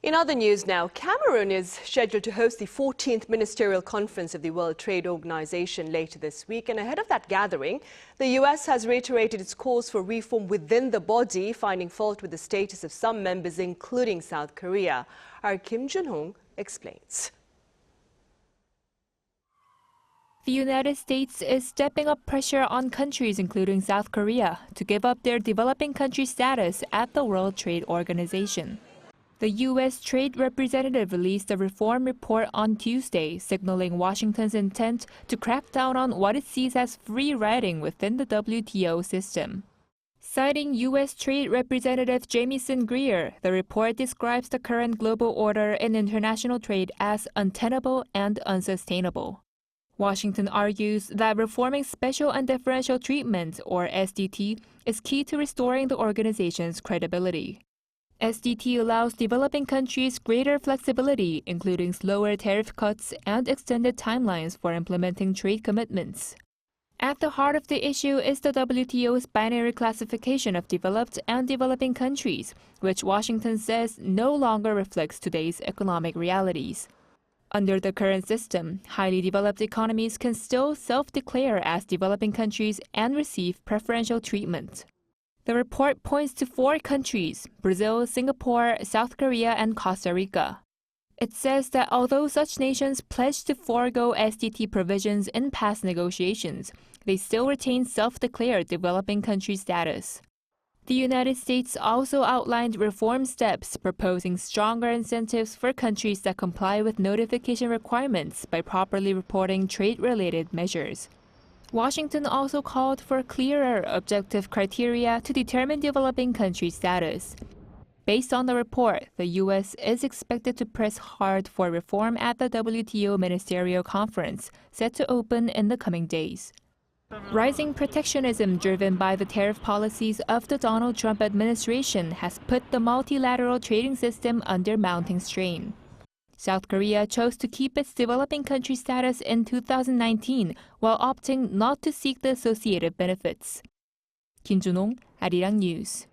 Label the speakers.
Speaker 1: In other news now, Cameroon is scheduled to host the 14th Ministerial Conference of the World Trade Organization later this week. And ahead of that gathering, the U.S. has reiterated its calls for reform within the body, finding fault with the status of some members, including South Korea. Our Jun-hong explains.
Speaker 2: The United States is stepping up pressure on countries, including South Korea, to give up their developing country status at the World Trade Organization. The U.S. Trade Representative released a reform report on Tuesday, signaling Washington's intent to crack down on what it sees as free riding within the WTO system. Citing U.S. Trade Representative Jamieson Greer, the report describes the current global order in international trade as untenable and unsustainable. Washington argues that reforming special and differential treatment, or SDT, is key to restoring the organization's credibility. SDT allows developing countries greater flexibility, including slower tariff cuts and extended timelines for implementing trade commitments. At the heart of the issue is the WTO's binary classification of developed and developing countries, which Washington says no longer reflects today's economic realities. Under the current system, highly developed economies can still self-declare as developing countries and receive preferential treatment. The report points to 4 countries: Brazil, Singapore, South Korea, and Costa Rica. It says that although such nations pledged to forego SDT provisions in past negotiations, they still retain self-declared developing country status. The United States also outlined reform steps, proposing stronger incentives for countries that comply with notification requirements by properly reporting trade-related measures. Washington also called for clearer objective criteria to determine developing country status. Based on the report, the U.S. is expected to press hard for reform at the WTO Ministerial Conference, set to open in the coming days. Rising protectionism driven by the tariff policies of the Donald Trump administration has put the multilateral trading system under mounting strain. South Korea chose to keep its developing country status in 2019 while opting not to seek the associated benefits. Jun-hong, Arirang News.